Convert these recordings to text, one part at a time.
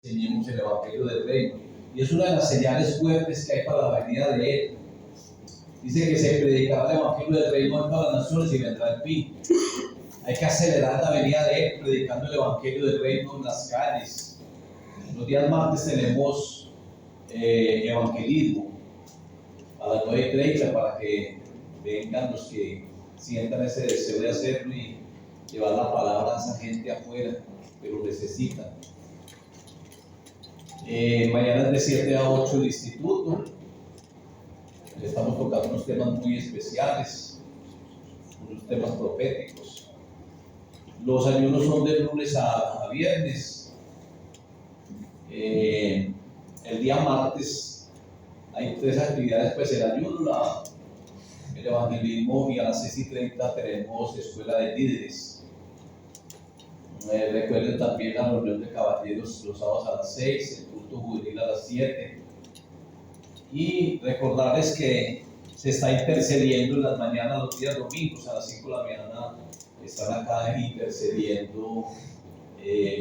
enseñemos el Evangelio del Reino. Y es una de las señales fuertes que hay para la venida de Él. Dice que se predicará el Evangelio del Reino en todas las naciones y vendrá el fin. Hay que acelerar la venida de Él predicando el Evangelio del Reino en las calles. Los días martes tenemos evangelismo a las 9:30 para que vengan los que sientan ese deseo de hacerlo y llevar la palabra a esa gente afuera que lo necesitan. Mañana es de 7 a 8 el instituto. Estamos tocando unos temas muy especiales, unos temas proféticos. Los ayunos son de lunes a viernes. El día martes hay 3 actividades, pues el ayuno, el evangelismo, y a las 6:30 tenemos escuela de líderes. Recuerden también la reunión de caballeros los sábados a las 6, el culto juvenil a las 7. Y recordarles que se está intercediendo en las mañanas, los días domingos a las 5 de la mañana, están acá intercediendo,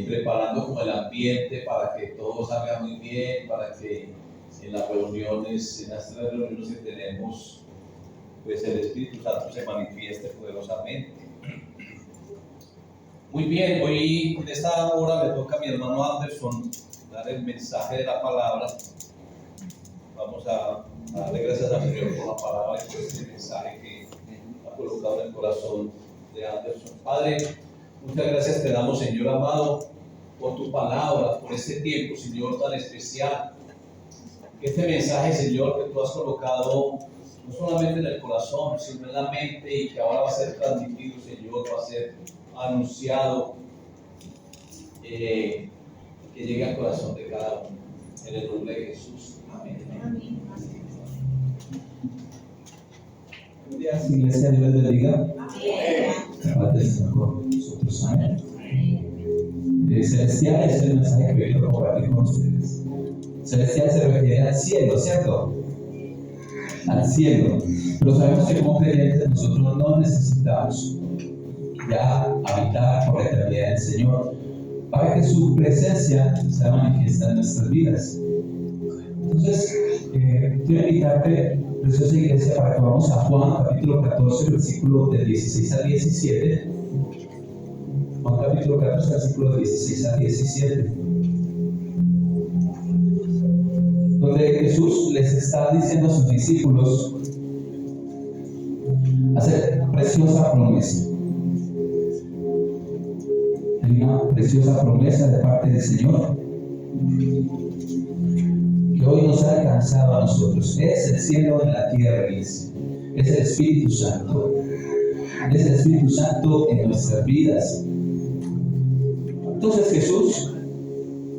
preparando como el ambiente para que todo salga muy bien, para que en las reuniones, en las 3 reuniones que tenemos, pues el Espíritu Santo se manifieste poderosamente. Muy bien, hoy en esta hora le toca a mi hermano Anderson dar el mensaje de la palabra. Vamos a darle gracias al Señor por la palabra y por este mensaje que ha colocado en el corazón de Anderson. Padre, muchas gracias te damos, Señor amado, por tu palabra, por este tiempo, Señor, tan especial. Que este mensaje, Señor, que tú has colocado no solamente en el corazón, sino en la mente, y que ahora va a ser transmitido, Señor, va a ser anunciado, que llegue al corazón de cada uno. En el nombre de Jesús. Amén. Amén. Buenos días, iglesia, Dios les bendiga. Amén. Padre, Señor, con nosotros. Amén. Celestial es el mensaje que vengo a compartir con ustedes. Celestial se refiere al cielo, ¿cierto? Al cielo. Pero sabemos que como creyentes nosotros no necesitamos ya habitar por la eternidad del Señor, para que su presencia sea manifiesta en nuestras vidas. Entonces, quiero invitarte, preciosa iglesia, para que vamos a Juan capítulo 14, versículo del 16 al 17. Juan capítulo 14, versículo del 16 al 17. Donde Jesús les está diciendo a sus discípulos, hacer preciosa promesa. Hay una preciosa promesa de parte del Señor que hoy nos ha alcanzado a nosotros. Es el cielo en la tierra, iglesia. Es el Espíritu Santo. Es el Espíritu Santo en nuestras vidas. Entonces Jesús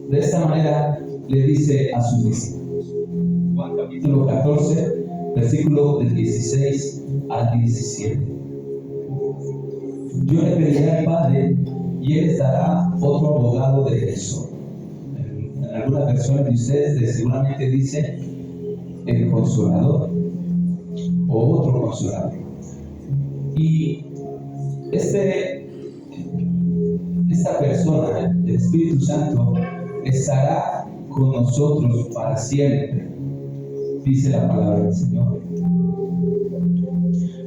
de esta manera le dice a sus discípulos. Juan capítulo 14, versículo del 16 al 17. Yo le pediré al Padre y Él les dará otro abogado de eso. En algunas versiones de ustedes seguramente dice el Consolador o otro Consolador. Y esta persona, el Espíritu Santo, estará con nosotros para siempre, dice la palabra del Señor.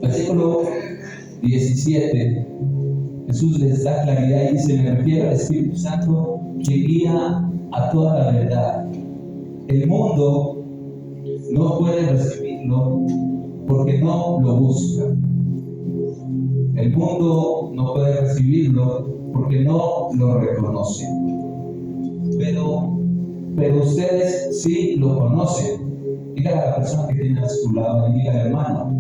Versículo 17. Jesús les da claridad y dice: me refiero al Espíritu Santo que guía a toda la verdad. El mundo no puede recibirlo porque no lo busca. El mundo no puede recibirlo porque no lo reconoce. Pero ustedes sí lo conocen. Dígale a la persona que tiene a su lado y dígale: hermano,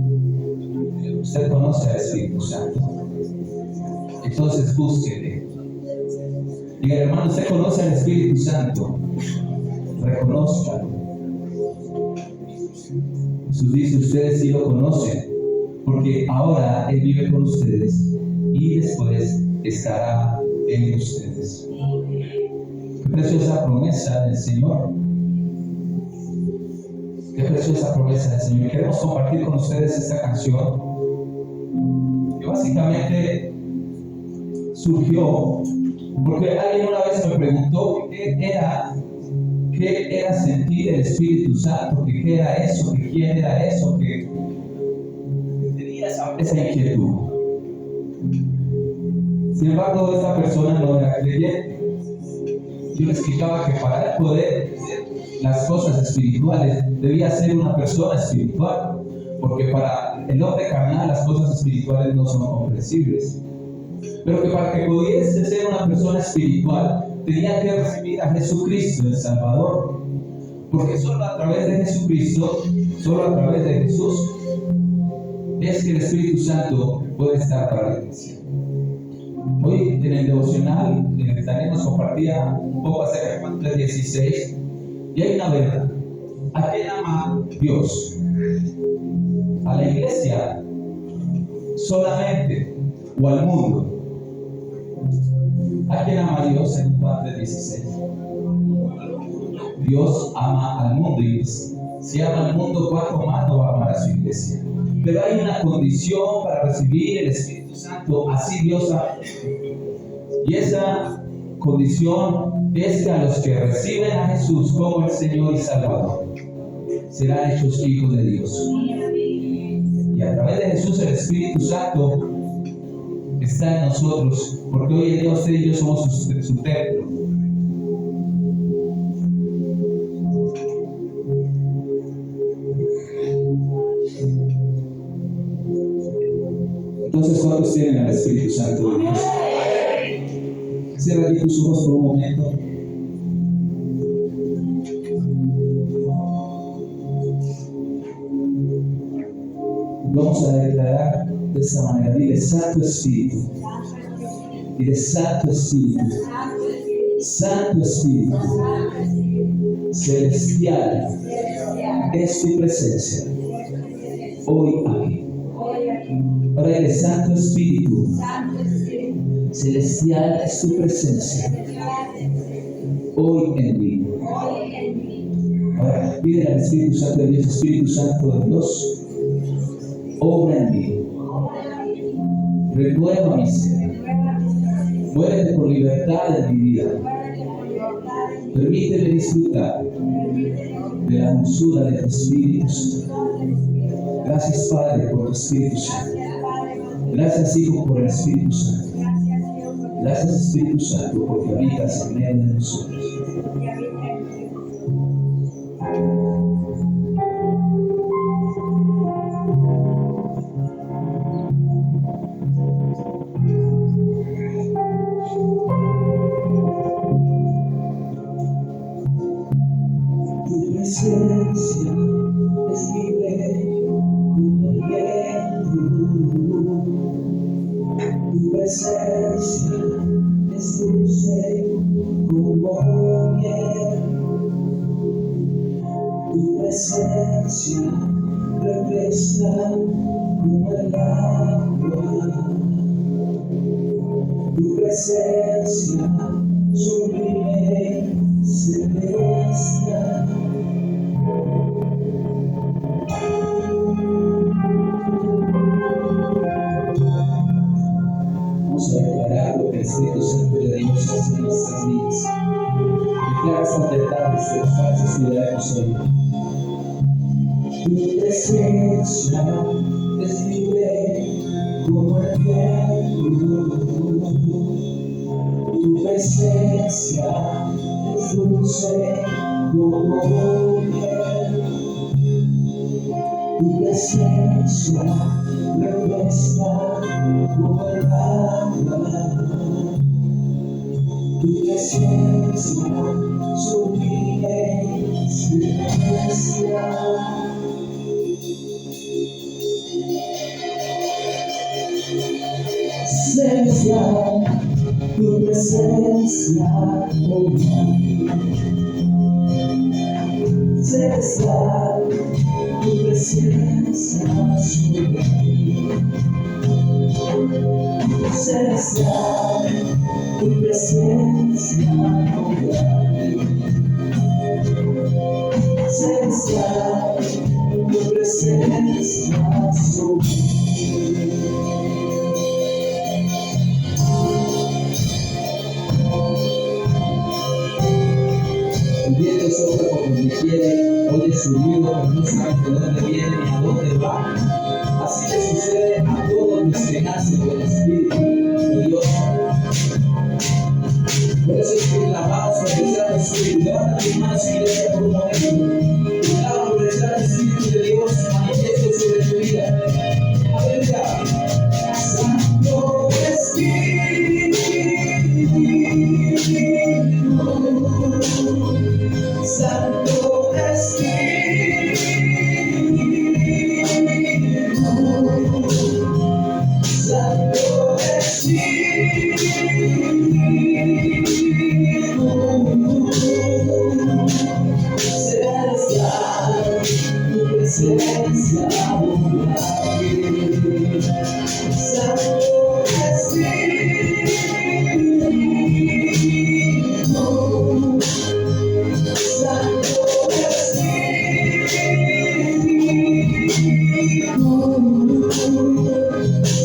usted conoce al Espíritu Santo. Entonces búsquele. Diga: hermano, usted conoce al Espíritu Santo. Reconózcalo. Jesús dice: ustedes sí lo conocen, porque ahora Él vive con ustedes y después estará en ustedes. Qué preciosa promesa del Señor. Qué preciosa promesa del Señor. Queremos compartir con ustedes esta canción que básicamente surgió Porque alguien una vez me preguntó qué era sentir el Espíritu Santo, que qué era eso, que quién era eso, que tenía esa inquietud. Sin embargo, esta persona no era creyente. Yo le explicaba que para poder hacer las cosas espirituales debía ser una persona espiritual, porque para el hombre carnal las cosas espirituales no son comprensibles. Pero que para que pudiese ser una persona espiritual tenía que recibir a Jesucristo, el Salvador. Porque solo a través de Jesucristo, solo a través de Jesús, es que el Espíritu Santo puede estar para la iglesia. Hoy en el devocional Daniel nos compartía un poco acerca de Juan 3:16, y hay una verdad. ¿A quién ama Dios? ¿A la iglesia solamente o al mundo? ¿A quién ama Dios en Juan 3:16? Dios ama al mundo, y si ama al mundo, ¿cuánto más no va a amar a su iglesia? Pero hay una condición para recibir el Espíritu Santo, así Dios ama. Y esa condición es que a los que reciben a Jesús como el Señor y Salvador serán hechos hijos de Dios. Y a través de Jesús el Espíritu Santo está en nosotros, porque hoy en día usted y yo somos su templo. Entonces, ¿cuántos tienen al Espíritu Santo de Dios? Cierra aquí tus ojos por un momento. Vamos a declarar de esta manera: dile Santo Espíritu, dile Santo Espíritu, Santo Espíritu, celestial, es tu presencia hoy aquí. Ahora dile Santo Espíritu, celestial es tu presencia hoy en mí. Ahora pide al Espíritu Santo de Dios: Espíritu Santo de Dios, obra en mí, renueva mi ser, muévete por libertad en mi vida, permíteme disfrutar de la dulzura de tu Espíritu Santo. Gracias, Padre, por tu Espíritu Santo. Gracias, Hijo, por el Espíritu Santo. Gracias, Espíritu Santo, porque habitas en medio de nosotros. Tu presencia es libre como el viento. Tu presencia es dulce como miel. Tu presencia refresca como el agua. Tu presencia sublime celestial. Vamos a declarar lo que el Espíritu Santo de Dios hace en nuestras vidas. Declara estas verdades de las cuales estudiaremos hoy. Tu presencia es libre como el viento. Tu presencia es dulce como miel. Tu presencia refresca como el agua. Tu presencia sublime celestial. Celestial, tu presencia, oh celestial, tu presencia sublime. Celestial, tu presencia, oh celestial, tu presencia sublime. El viento sopla por donde quiere, oye su ruido, pero no sabe de dónde viene ni a dónde va. Así le sucede a todos los que nacen del Espíritu de Dios. Por eso es que clamamos por el Santo Espíritu. Levanta tus manos, iglesia, por un momento. Clama por el Santo Espíritu de Dios, manifiesto sobre tu vida. Aleluya. Santo Espíritu, Santo Espíritu, Santo Espíritu, celestial, tu presencia abunda aquí. Santo Espíritu, Santo Espíritu,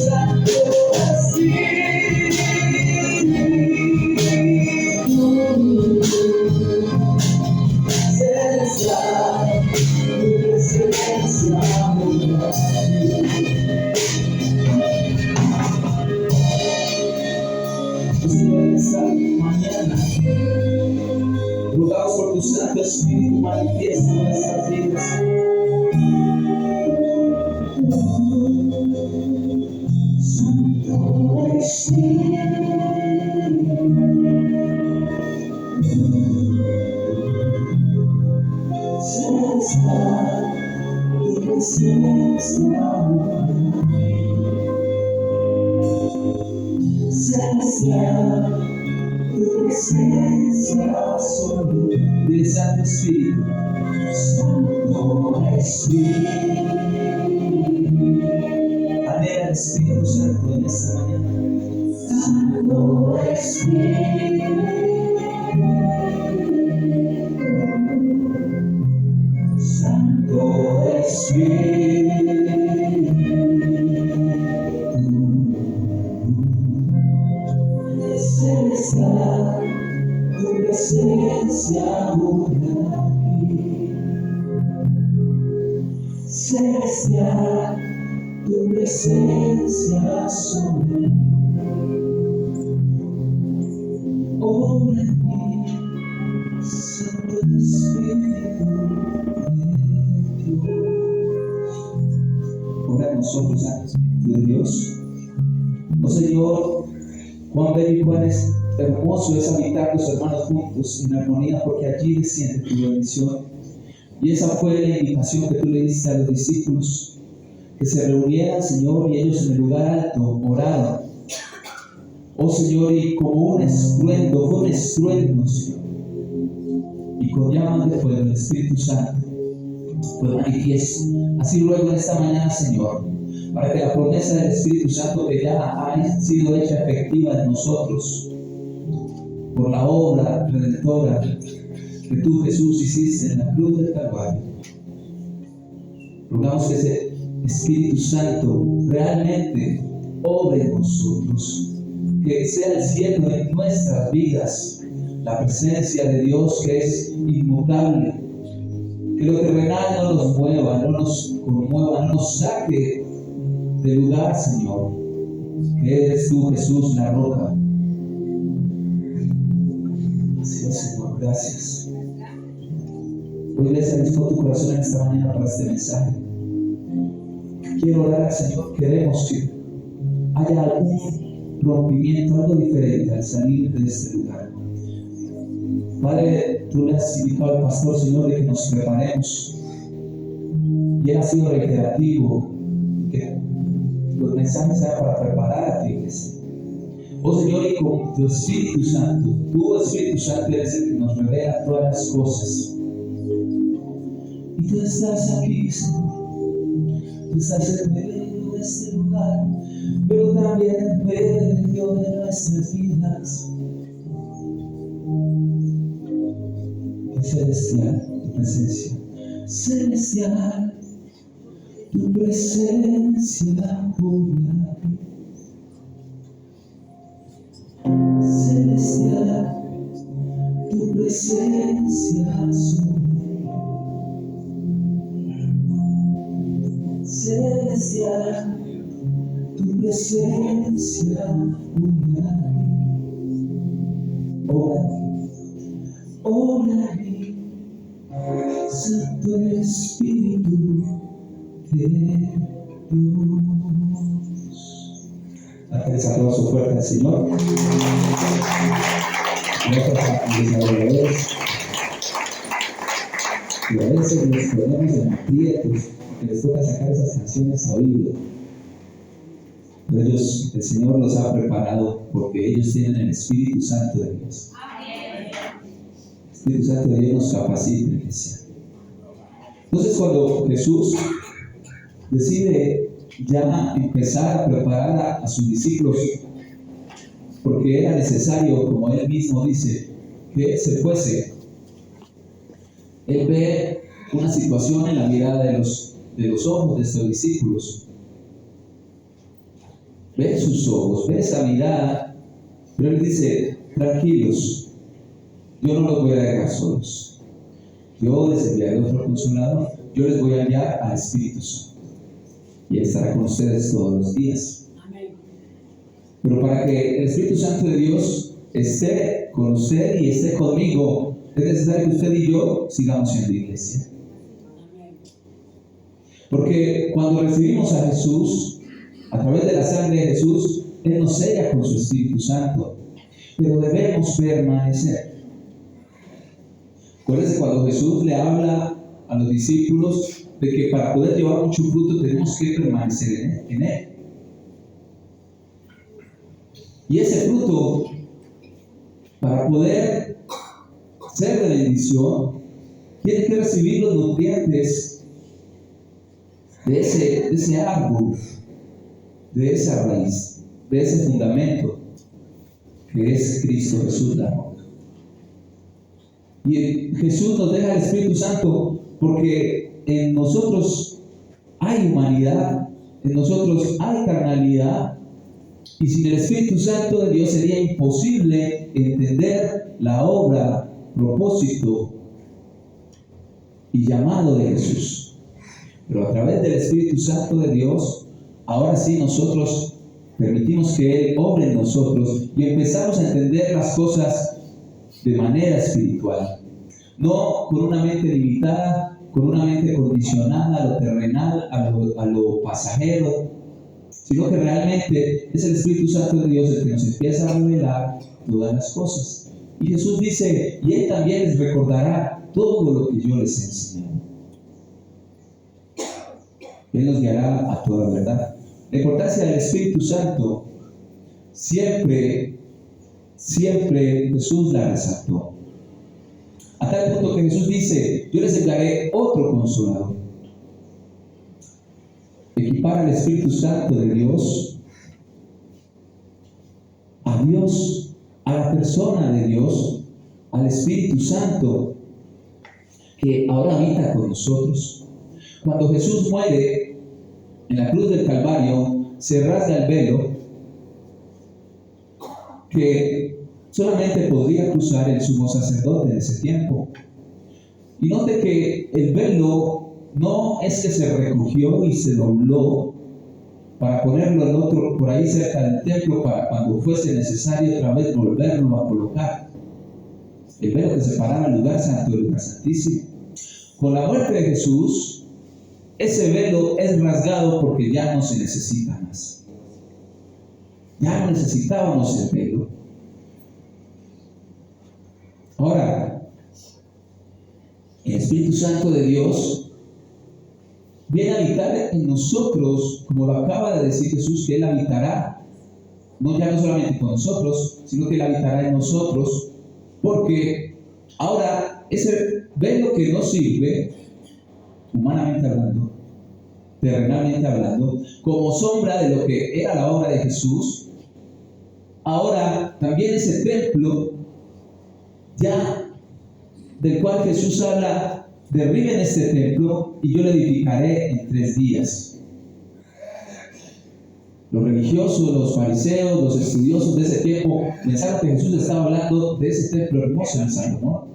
Santo Espíritu, celestial, tu presencia abunda aquí. Esta mañana rogamos por tu Santo Espíritu manifiesto en nuestras vidas. Santo Espíritu, celestial, tu presencia celestial, tu presencia sobre el Santo Espíritu. Santo Espíritu, anhela el Espíritu Santo en esta mañana. Santo Espíritu, Santo Espíritu, celestial, tu presencia abunda aquí. Celestial, tu presencia sobre mí. Obra en mí, Santo Espíritu de Dios. Ora en nosotros, Santo Espíritu de Dios. Oh Señor, cuán bello y cuán hermoso es habitar los hermanos juntos en armonía, porque allí desciende tu bendición. Y esa fue la invitación que tú le diste a los discípulos, que se reunieran, Señor, y ellos en el lugar alto oraron. Oh Señor, y como un estruendo, fue un estruendo, Señor, y con llamas de fuego el Espíritu Santo fue manifiesto. Así luego en esta mañana, Señor, para que la promesa del Espíritu Santo que ya ha sido hecha efectiva en nosotros por la obra redentora que tú, Jesús, hiciste en la cruz del Calvario, rogamos que ese Espíritu Santo realmente obre en nosotros, que sea el cielo en nuestras vidas, la presencia de Dios que es inmutable, que lo terrenal no nos mueva, no nos conmueva, no nos saque del lugar, Señor, que eres tú, Jesús, la roca. Así es, Señor, gracias. Hoy Iglesia, dispongo tu corazón en esta mañana para este mensaje. Quiero orar al Señor, queremos que haya algún rompimiento, algo diferente al salir de este lugar. Padre, tú le has indicado al pastor, Señor, de que nos preparemos, y él ha sido reiterativo, que los mensajes sean para preparar a ti, Iglesia. Oh Señor, y con tu Espíritu Santo, tu Espíritu Santo eres el que nos revela todas las cosas. Y tú estás aquí, Señor. Tú estás en medio de este lugar, pero también en medio de nuestras vidas. Celestial, tu presencia. Celestial, tu presencia pura. Celestial, tu presencia. presencia celestial, tu presencia mundial. Ora aquí, Santo Espíritu de Dios. Dale aplauso fuerte al Señor. Y a veces nos ponemos en aprietos porque les toca sacar esas canciones a oído. Pero ellos, el Señor los ha preparado porque ellos tienen el Espíritu Santo de Dios. El Espíritu Santo de Dios nos capacita, iglesia. Entonces, cuando Jesús decide ya empezar a preparar a sus discípulos, porque era necesario, como él mismo dice, que él se fuese, él ve una situación en la mirada de los ojos de estos discípulos. Ve sus ojos, ve esa mirada, pero él dice: tranquilos, yo no los voy a dejar solos. Yo les enviaré otro consolador, yo les voy a enviar al Espíritu Santo. Y él estará con ustedes todos los días. Amén. Pero para que el Espíritu Santo de Dios esté con usted y esté conmigo, es necesario que usted y yo sigamos siendo iglesia. Amén. Porque cuando recibimos a Jesús, a través de la sangre de Jesús, Él nos sella con su Espíritu Santo. Pero debemos permanecer. Acuérdense cuando Jesús le habla a los discípulos de que para poder llevar mucho fruto tenemos que permanecer en Él. Y ese fruto, para poder ser de bendición, tiene que recibir los nutrientes de ese árbol, de esa raíz, de ese fundamento que es Cristo Jesús la roca. Y Jesús nos deja el Espíritu Santo porque en nosotros hay humanidad, en nosotros hay carnalidad, y sin el Espíritu Santo de Dios sería imposible entender la obra, propósito y llamado de Jesús. Pero a través del Espíritu Santo de Dios, ahora sí nosotros permitimos que Él obre en nosotros y empezamos a entender las cosas de manera espiritual, no con una mente limitada, con una mente condicionada a lo terrenal, a lo pasajero, sino que realmente es el Espíritu Santo de Dios el que nos empieza a revelar todas las cosas. Y Jesús dice: y Él también les recordará todo lo que yo les enseñé. Él nos guiará a toda verdad. La importancia del Espíritu Santo siempre Jesús la resaltó. A tal punto que Jesús dice: yo les enviaré otro consolador. Equipar al Espíritu Santo de Dios, a Dios, a la persona de Dios, al Espíritu Santo, que ahora habita con nosotros. Cuando Jesús muere en la cruz del Calvario, se rasga el velo que solamente podría cruzar el sumo sacerdote en ese tiempo. Y note que el velo no es que se recogió y se dobló para ponerlo en otro, por ahí cerca del templo, para cuando fuese necesario otra vez volverlo a colocar. El velo que separaba el lugar santo del lugar santísimo. Con la muerte de Jesús, ese velo es rasgado porque ya no se necesita más. Ya no necesitábamos el velo. Ahora, el Espíritu Santo de Dios viene a habitar en nosotros, como lo acaba de decir Jesús, que Él habitará, ya no solamente con nosotros, sino que Él habitará en nosotros, porque ahora ese velo que no sirve, humanamente hablando, terrenalmente hablando, como sombra de lo que era la obra de Jesús, ahora también ese templo, ya del cual Jesús habla: derriben este templo y yo lo edificaré en 3 días. Los religiosos, los fariseos, los estudiosos de ese tiempo pensaron que Jesús estaba hablando de ese templo hermoso en Salomón.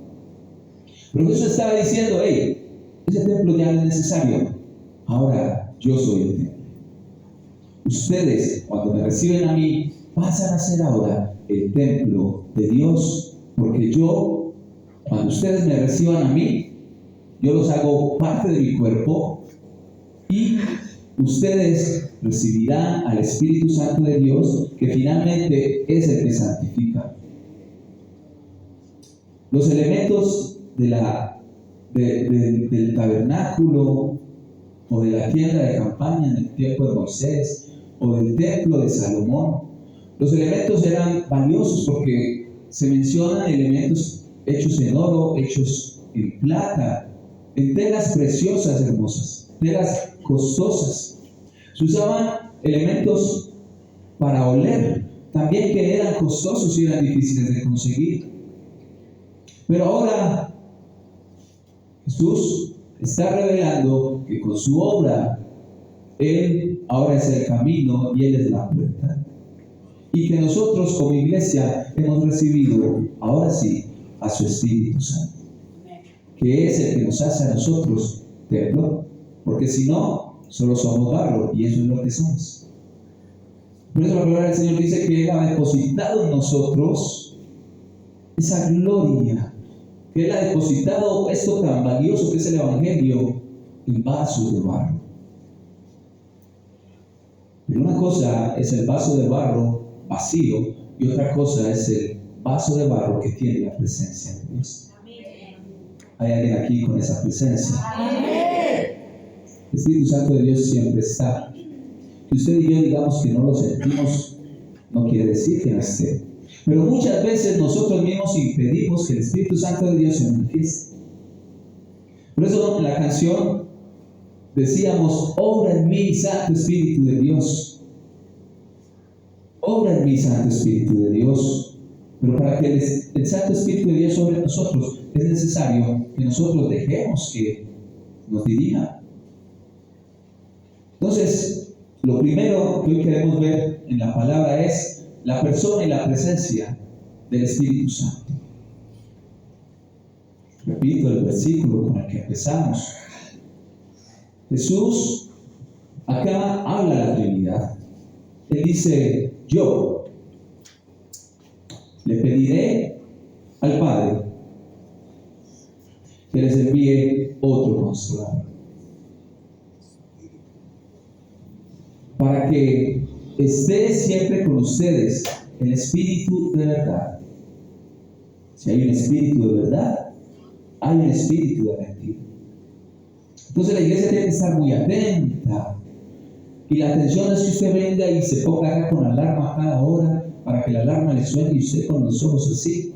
Pero Jesús estaba diciendo, hey, ese templo ya no es necesario. Ahora yo soy el templo. Ustedes, cuando me reciben a mí, pasan a ser ahora el templo de Dios, porque yo, cuando ustedes me reciban a mí, yo los hago parte de mi cuerpo y ustedes recibirán al Espíritu Santo de Dios, que finalmente es el que santifica. Los elementos del tabernáculo o de la tienda de campaña en el tiempo de Moisés o del templo de Salomón, los elementos eran valiosos porque se mencionan elementos hechos en oro, hechos en plata, en telas preciosas, hermosas, telas costosas. Se usaban elementos para oler, también que eran costosos y eran difíciles de conseguir. Pero ahora Jesús está revelando que con su obra, Él ahora es el camino y Él es la puerta. Y que nosotros como iglesia hemos recibido, ahora sí, a su Espíritu Santo, que es el que nos hace a nosotros templo, porque si no, solo somos barro, y eso es lo que somos. Por eso la palabra del Señor dice que Él ha depositado en nosotros esa gloria, que Él ha depositado esto tan valioso que es el Evangelio en vasos de barro. Pero una cosa es el vaso de barro vacío y otra cosa es el vaso de barro que tiene la presencia de Dios. ¿Hay alguien aquí con esa presencia? El Espíritu Santo de Dios siempre está. Si usted y yo digamos que no lo sentimos, no quiere decir que no esté. Pero muchas veces nosotros mismos impedimos que el Espíritu Santo de Dios se manifieste. Por eso en la canción decíamos, obra en mí, Santo Espíritu de Dios. Obra en mí, Santo Espíritu de Dios. Pero para que el Santo Espíritu de Dios sobre nosotros, es necesario que nosotros dejemos que nos dirija. Entonces, lo primero que hoy queremos ver en la palabra es la persona y la presencia del Espíritu Santo. Repito el versículo con el que empezamos. Jesús acá habla a la Trinidad. Él dice, yo le pediré al Padre que les envíe otro Consolador, para que esté siempre con ustedes el Espíritu de verdad. Si hay un Espíritu de verdad, hay un Espíritu de mentira. Entonces la iglesia tiene que estar muy atenta. Y la atención es que usted venga y se ponga acá con alarma cada hora para que la alarma le suene y usted con los ojos así.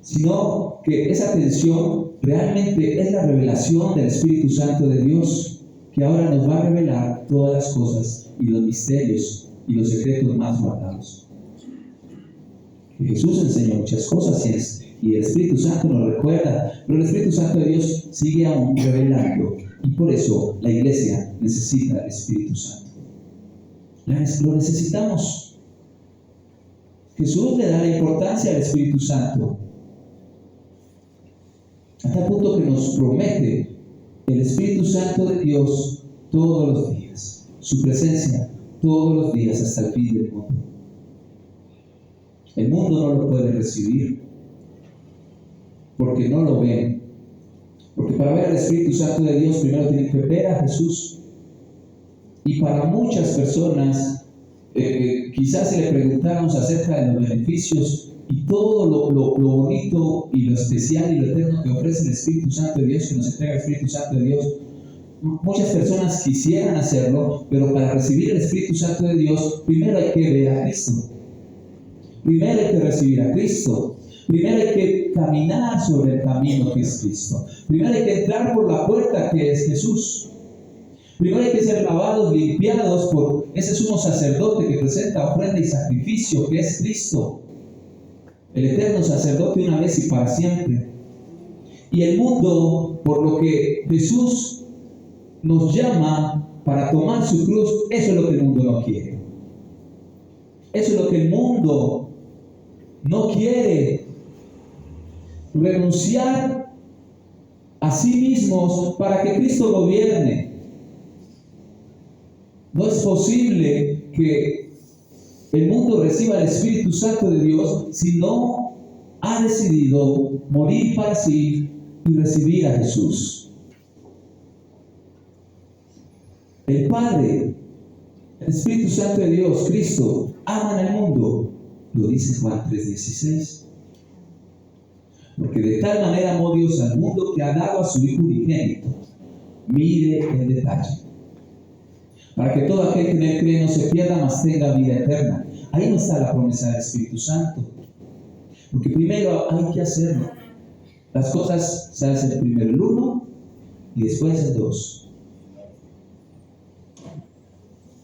Sino que esa atención realmente es la revelación del Espíritu Santo de Dios, que ahora nos va a revelar todas las cosas y los misterios y los secretos más guardados. Jesús enseñó muchas cosas y el Espíritu Santo nos recuerda, pero el Espíritu Santo de Dios sigue aún revelando, y por eso la iglesia necesita el Espíritu Santo. Lo necesitamos. Jesús le da la importancia al Espíritu Santo, hasta el punto que nos promete el Espíritu Santo de Dios todos los días, su presencia todos los días hasta el fin del mundo. El mundo no lo puede recibir porque no lo ven. Porque para ver al Espíritu Santo de Dios primero tienen que ver a Jesús. Y para muchas personas, quizás si le preguntáramos acerca de los beneficios y todo lo bonito y lo especial y lo eterno que ofrece el Espíritu Santo de Dios, que nos entrega el Espíritu Santo de Dios, muchas personas quisieran hacerlo, pero para recibir el Espíritu Santo de Dios, primero hay que ver a Cristo. Primero hay que recibir a Cristo. Primero hay que caminar sobre el camino que es Cristo. Primero hay que entrar por la puerta que es Jesús. Primero hay que ser lavados, limpiados por ese sumo sacerdote que presenta ofrenda y sacrificio, que es Cristo, el eterno sacerdote una vez y para siempre. Y el mundo, por lo que Jesús nos llama para tomar su cruz, eso es lo que el mundo no quiere. Eso es lo que el mundo no quiere. renunciar a sí mismos para que Cristo gobierne. No es posible que el mundo reciba el Espíritu Santo de Dios si no ha decidido morir para sí y recibir a Jesús. El Padre, el Espíritu Santo de Dios, Cristo, aman al mundo. Lo dice Juan 3:16. Porque de tal manera amó Dios al mundo que ha dado a su Hijo unigénito. Mire el detalle. Para que todo aquel que en él cree no se pierda, mas tenga vida eterna. Ahí no está la promesa del Espíritu Santo. Porque primero hay que hacerlo. Las cosas se hacen primero el uno y después el dos.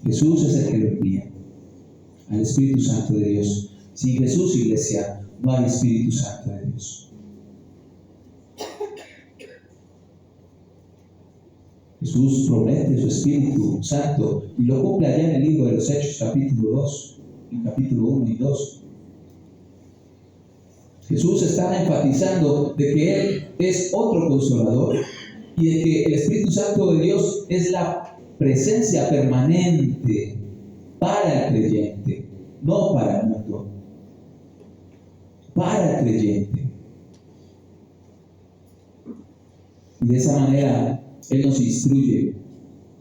Jesús es el que lo envía, al Espíritu Santo de Dios. Sin Jesús, iglesia, no hay Espíritu Santo de Dios. Jesús promete su Espíritu Santo y lo cumple allá en el libro de los Hechos, capítulo 2, en capítulo 1 y 2. Jesús está enfatizando de que Él es otro consolador y de que el Espíritu Santo de Dios es la presencia permanente para el creyente, no para el mundo, para el creyente. Y de esa manera Él nos instruye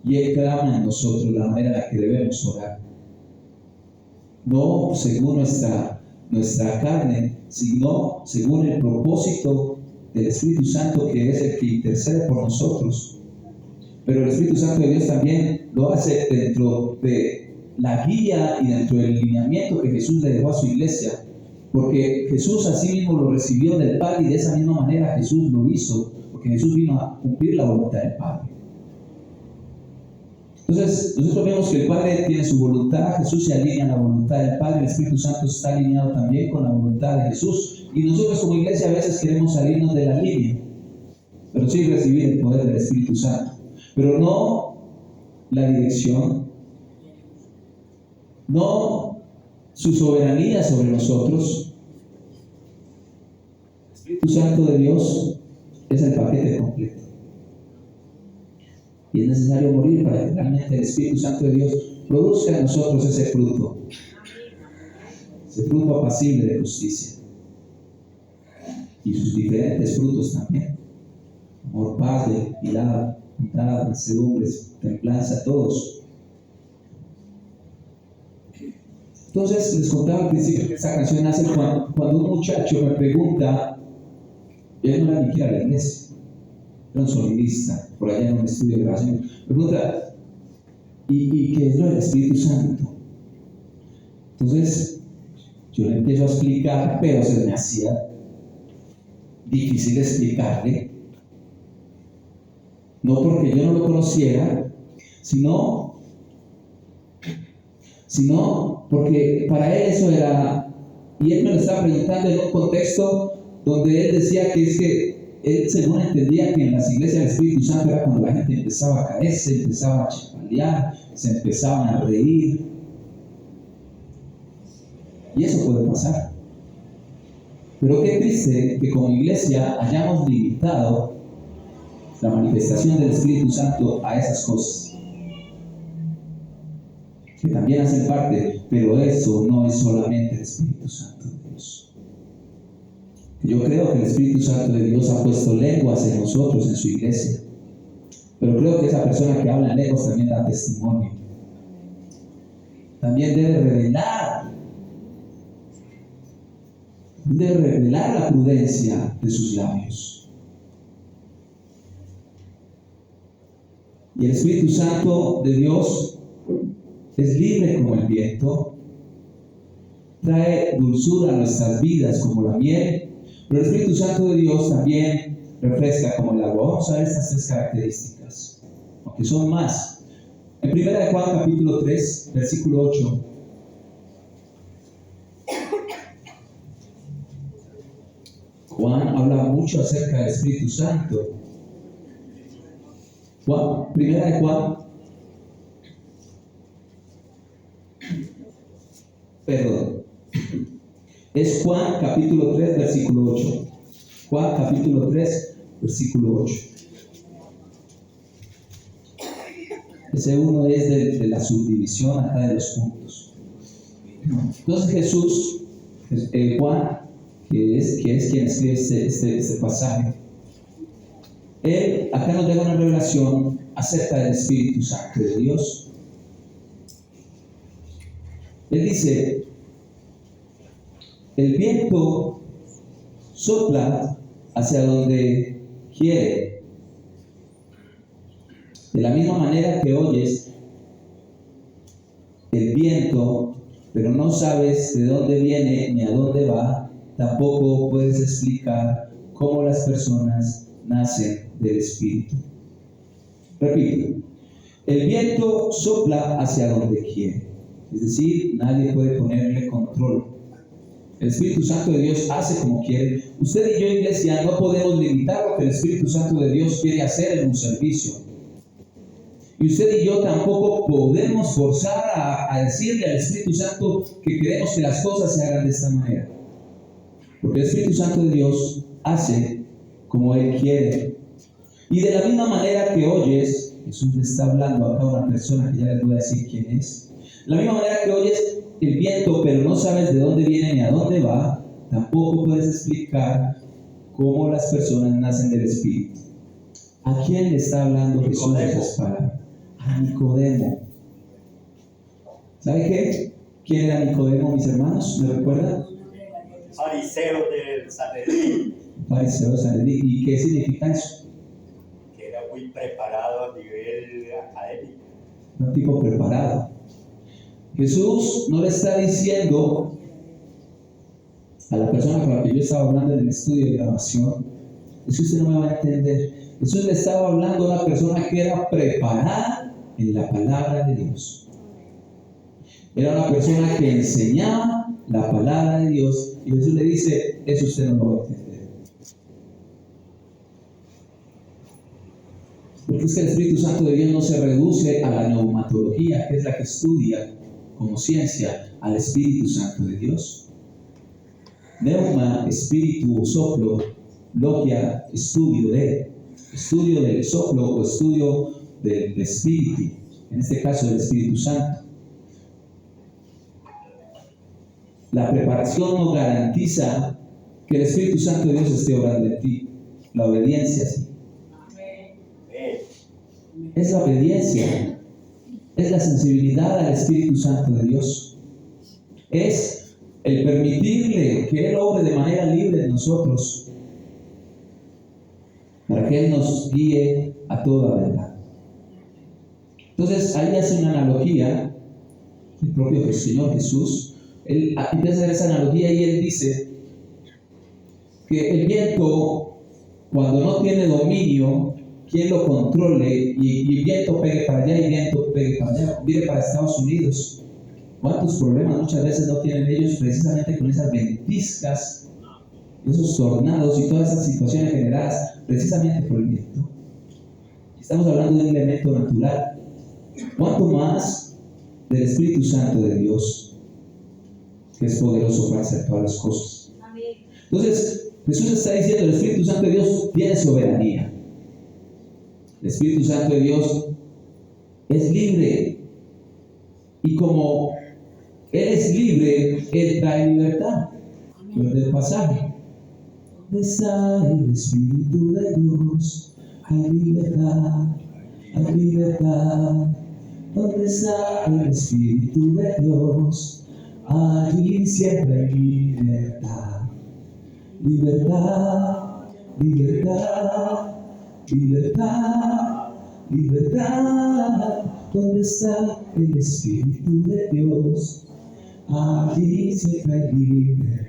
y Él clama en nosotros la manera en la que debemos orar. No según nuestra carne, sino según el propósito del Espíritu Santo, que es el que intercede por nosotros. Pero el Espíritu Santo de Dios también lo hace dentro de la guía y dentro del lineamiento que Jesús le dejó a su iglesia, porque Jesús así mismo lo recibió del Padre y de esa misma manera Jesús lo hizo, porque Jesús vino a cumplir la voluntad del Padre. Entonces, nosotros vemos que el Padre tiene su voluntad, Jesús se alinea a la voluntad del Padre, el Espíritu Santo está alineado también con la voluntad de Jesús, y nosotros como iglesia a veces queremos salirnos de la línea, pero sí recibir el poder del Espíritu Santo, pero no la dirección, no su soberanía sobre nosotros. El Espíritu Santo de Dios es el paquete completo. Y es necesario morir para que realmente el Espíritu Santo de Dios produzca en nosotros ese fruto apacible de justicia. Y sus diferentes frutos también: amor, paz, piedad, bondad, mansedumbre, templanza, todos. Entonces, les contaba al principio que esta canción nace cuando un muchacho me pregunta, él no era ni siquiera de la iglesia, era un sonidista, por allá en un estudio de grabación, me pregunta, ¿y qué es lo del Espíritu Santo? Entonces, yo le empiezo a explicar, pero se me hacía difícil explicarle, no porque yo no lo conociera, sino porque para él eso era, y él me lo estaba preguntando en un contexto donde él decía que es que él según entendía que en las iglesias del Espíritu Santo era cuando la gente empezaba a caerse, empezaba a chapalear, se empezaban a reír, y eso puede pasar. Pero qué triste que como iglesia hayamos limitado la manifestación del Espíritu Santo a esas cosas, que también hacen parte, pero eso no es solamente el Espíritu Santo de Dios. Yo creo que el Espíritu Santo de Dios ha puesto lenguas en nosotros, en su iglesia, pero creo que esa persona que habla en lenguas también da testimonio. También debe revelar la prudencia de sus labios. Y el Espíritu Santo de Dios es libre como el viento, trae dulzura a nuestras vidas como la miel, pero el Espíritu Santo de Dios también refresca como el agua. Vamos a ver estas tres características, aunque son más. En 1 de Juan capítulo 3, versículo 8. Juan habla mucho acerca del Espíritu Santo. Primera de Juan, es Juan capítulo 3, versículo 8. Juan capítulo 3, versículo 8. Ese uno es de la subdivisión acá de los puntos. Entonces Jesús, Juan, que es quien escribe este pasaje, él acá nos deja una revelación acerca del Espíritu Santo de Dios. Él dice: el viento sopla hacia donde quiere. De la misma manera que oyes el viento, pero no sabes de dónde viene ni a dónde va, tampoco puedes explicar cómo las personas nacen del Espíritu. Repito, el viento sopla hacia donde quiere. Es decir, nadie puede ponerle control. El Espíritu Santo de Dios hace como quiere. Usted y yo, iglesia, no podemos limitar lo que el Espíritu Santo de Dios quiere hacer en un servicio. Y usted y yo tampoco podemos forzar a decirle al Espíritu Santo que queremos que las cosas se hagan de esta manera. Porque el Espíritu Santo de Dios hace como Él quiere. Y de la misma manera que oyes, Jesús le está hablando acá a una persona que ya les voy a decir quién es. De la misma manera que oyes el viento, pero no sabes de dónde viene ni a dónde va, tampoco puedes explicar cómo las personas nacen del Espíritu. ¿A quién le está hablando Jesús en esas palabras? A Nicodemo. ¿Sabe qué? ¿Quién era Nicodemo, mis hermanos? ¿Me recuerdan? Fariseo del Sanedrín. Fariseo del Sanedrín. ¿Y qué significa eso? Que era muy preparado a nivel académico. Un tipo preparado. Jesús no le está diciendo a la persona con la que yo estaba hablando en el estudio de grabación, eso usted no me va a entender. Jesús le estaba hablando a una persona que era preparada en la palabra de Dios. Era una persona que enseñaba la palabra de Dios, y Jesús le dice: eso usted no lo va a entender. Porque es que el Espíritu Santo de Dios no se reduce a la neumatología, que es la que estudia como ciencia al Espíritu Santo de Dios. Neuma, espíritu, soplo, logia, estudio del soplo o estudio del Espíritu, en este caso del Espíritu Santo. La preparación no garantiza que el Espíritu Santo de Dios esté obrando en ti. La obediencia sí. Es la obediencia, es la sensibilidad al Espíritu Santo de Dios. Es el permitirle que Él obre de manera libre en nosotros, para que Él nos guíe a toda verdad. Entonces, ahí hace una analogía, el propio Señor Jesús. Él empieza a hacer esa analogía y Él dice que el viento, cuando no tiene dominio, quien lo controle, y el viento pegue para allá y el viento pegue para allá, viene para Estados Unidos. ¿Cuántos problemas muchas veces no tienen ellos precisamente con esas ventiscas, esos tornados y todas esas situaciones generadas precisamente por el viento? Estamos hablando de un elemento natural. ¿Cuánto más del Espíritu Santo de Dios, que es poderoso para hacer todas las cosas? Entonces, Jesús está diciendo: el Espíritu Santo de Dios tiene soberanía. El Espíritu Santo de Dios es libre. Y como Él es libre, Él trae libertad. Recuerda el pasaje. Donde está el Espíritu de Dios, hay libertad, hay libertad. Donde está el Espíritu de Dios, allí siempre hay libertad. Libertad, libertad, libertad, libertad. Donde está el Espíritu de Dios, allí siempre hay libertad.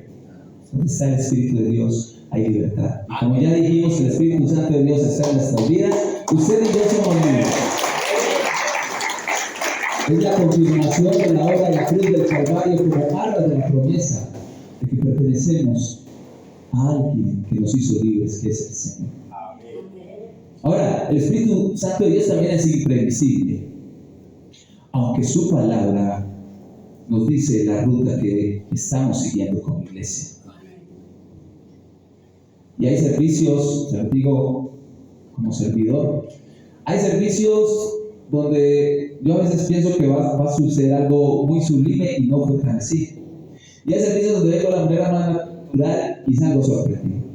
Donde está el Espíritu de Dios, hay libertad. Y como ya dijimos, el Espíritu Santo de Dios está en nuestras vidas. Ustedes ya somos libres. Es la confirmación de la obra de la cruz del Calvario como arras de la promesa de que pertenecemos a alguien que nos hizo libres, que es el Señor. Ahora, el Espíritu Santo de Dios también es imprevisible, aunque su palabra nos dice la ruta que estamos siguiendo como iglesia. Y hay servicios, te lo digo como servidor, hay servicios donde yo a veces pienso que va a suceder algo muy sublime y no fue tan así. Y hay servicios donde vengo de la manera más natural y salgo sorprendido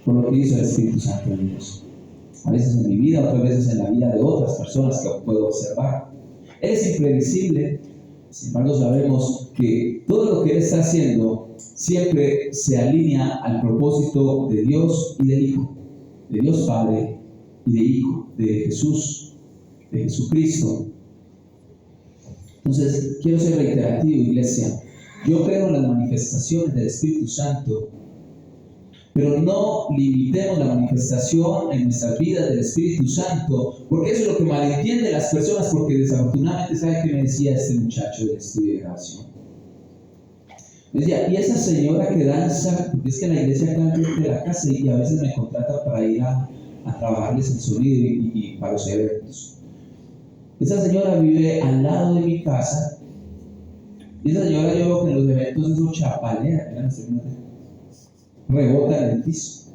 por lo que hizo el Espíritu Santo de Dios. A veces en mi vida, otras veces en la vida de otras personas que puedo observar. Él es impredecible, sin embargo sabemos que todo lo que Él está haciendo siempre se alinea al propósito de Dios y del Hijo, de Dios Padre y de Hijo, de Jesús, de Jesucristo. Entonces, quiero ser reiterativo, iglesia. Yo creo en las manifestaciones del Espíritu Santo, pero no limitemos la manifestación en nuestras vidas del Espíritu Santo, porque eso es lo que malentienden las personas, porque desafortunadamente, ¿sabe qué me decía este muchacho del estudio de grabación? Me decía, y esa señora que danza, porque es que en la iglesia acá frente de la casa y a veces me contrata para ir a trabajarles el sonido y para los eventos. Esa señora vive al lado de mi casa, y esa señora yo veo que en los eventos eso chapalea, rebota en el piso,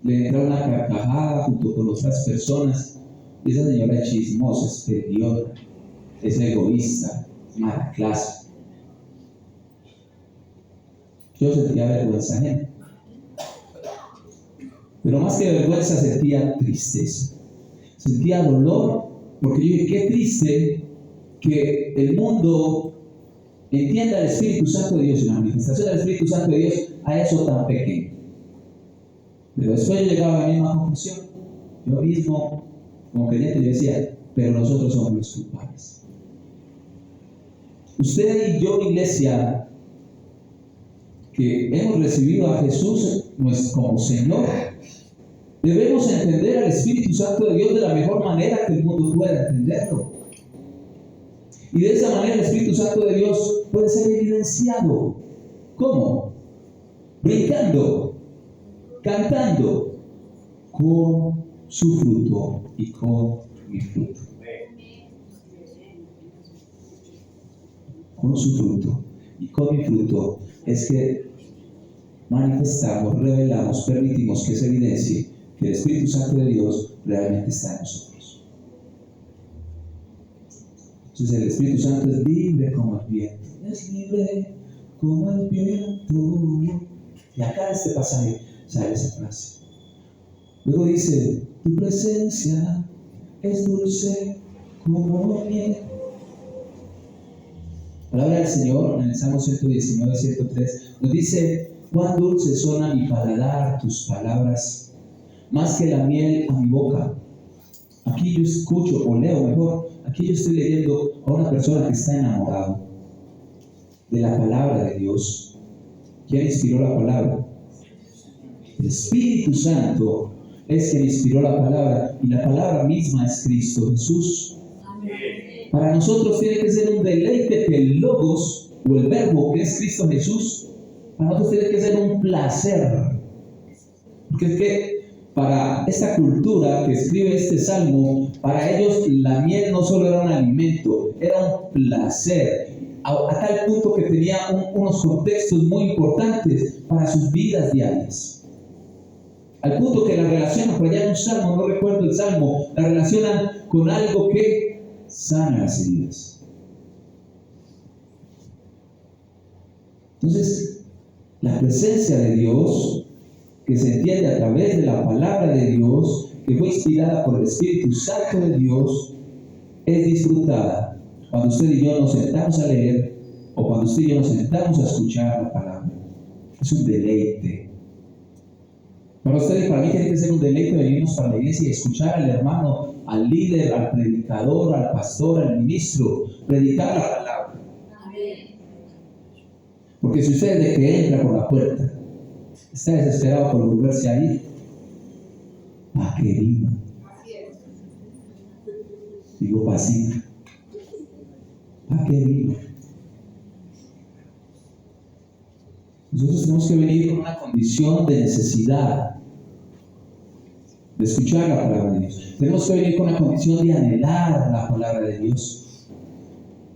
le entra una carcajada junto con otras personas, y esa señora es chismosa, es peleona, es egoísta, es mala clase. Yo sentía vergüenza ajena, pero más que vergüenza sentía tristeza, sentía dolor, porque yo dije, qué triste que el mundo entienda el Espíritu Santo de Dios y la manifestación del Espíritu Santo de Dios a eso tan pequeño. Pero después yo llegaba a la misma conclusión. Yo mismo, como creyente, yo decía, pero nosotros somos los culpables. Usted y yo, iglesia, que hemos recibido a Jesús como Señor, debemos entender al Espíritu Santo de Dios de la mejor manera que el mundo pueda entenderlo. Y de esa manera el Espíritu Santo de Dios puede ser evidenciado. ¿Cómo? Brincando, cantando, con su fruto y con mi fruto. Con su fruto y con mi fruto es que manifestamos, revelamos, permitimos que se evidencie que el Espíritu Santo de Dios realmente está en nosotros. Entonces el Espíritu Santo es libre como el viento. Es libre como el viento. Y acá en este pasaje sale esa frase. Luego dice, tu presencia es dulce como miel. La palabra del Señor en el Salmo 119, 103 nos dice, cuán dulces son a mi paladar tus palabras, más que la miel a mi boca. Aquí yo escucho, o leo mejor, aquí yo estoy leyendo a una persona que está enamorado de la palabra de Dios. ¿Quién inspiró la palabra? El Espíritu Santo es quien inspiró la palabra, y la palabra misma es Cristo Jesús. Para nosotros tiene que ser un deleite que el Logos, o el Verbo que es Cristo Jesús, para nosotros tiene que ser un placer. Porque es que para esta cultura que escribe este salmo, para ellos la miel no solo era un alimento, era un placer. A tal punto que tenía unos contextos muy importantes para sus vidas diarias. Al punto que la relacionan, por allá en un salmo, no recuerdo el salmo, la relacionan con algo que sana las heridas. Entonces, la presencia de Dios, que se entiende a través de la palabra de Dios, que fue inspirada por el Espíritu Santo de Dios, es disfrutada cuando usted y yo nos sentamos a leer, o cuando usted y yo nos sentamos a escuchar la palabra. Es un deleite. Para usted y para mí tiene que ser un deleite venirnos para la iglesia y escuchar al hermano, al líder, al predicador, al pastor, al ministro, predicar la palabra. Porque si usted desde que entra por la puerta está desesperado por volverse a ir, ¿para qué vino? Digo, pasito. ¿Para qué vino? Nosotros tenemos que venir con una condición de necesidad de escuchar la palabra de Dios. Tenemos que venir con una condición de anhelar la palabra de Dios,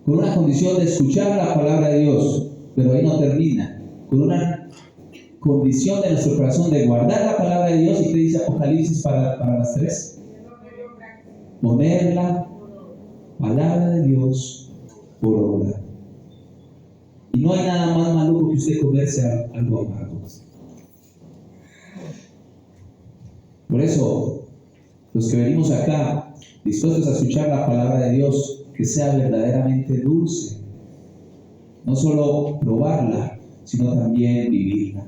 con una condición de escuchar la palabra de Dios, pero ahí no termina, con una condición de nuestro corazón de guardar la palabra de Dios. ¿Y qué dice Apocalipsis para las 3? Poner la palabra de Dios por obra. Y no hay nada más maluco que usted comerse algo amargo. Por eso, los que venimos acá, dispuestos a escuchar la palabra de Dios, que sea verdaderamente dulce, no solo probarla, sino también vivirla.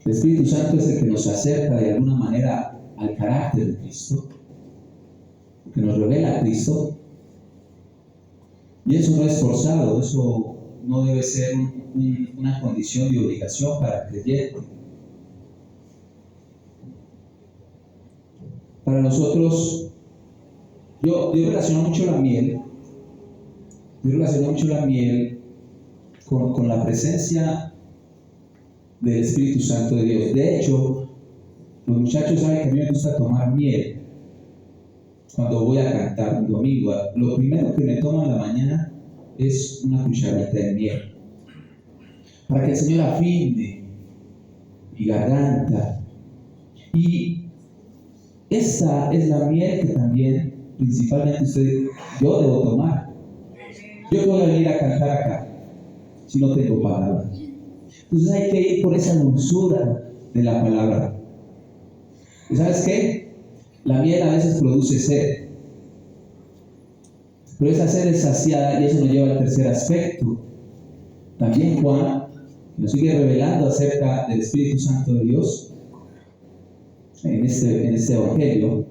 El Espíritu Santo es el que nos acerca de alguna manera al carácter de Cristo, que nos revela a Cristo. Y eso no es forzado, eso no debe ser una condición de obligación para el creyente. Para nosotros, yo relaciono mucho la miel, con la presencia del Espíritu Santo de Dios. De hecho, los muchachos saben que a mí me gusta tomar miel cuando voy a cantar un domingo. Lo primero que me tomo en la mañana es una cucharadita de miel, para que el Señor afine mi garganta. Y esta es la miel que también, principalmente yo debo tomar. Yo no voy a venir a cantar acá si no tengo palabra. Entonces hay que ir por esa dulzura de la palabra. ¿Y sabes qué? La miel a veces produce sed, pero esa sed es saciada, y eso nos lleva al tercer aspecto. También Juan nos sigue revelando acerca del Espíritu Santo de Dios en este Evangelio.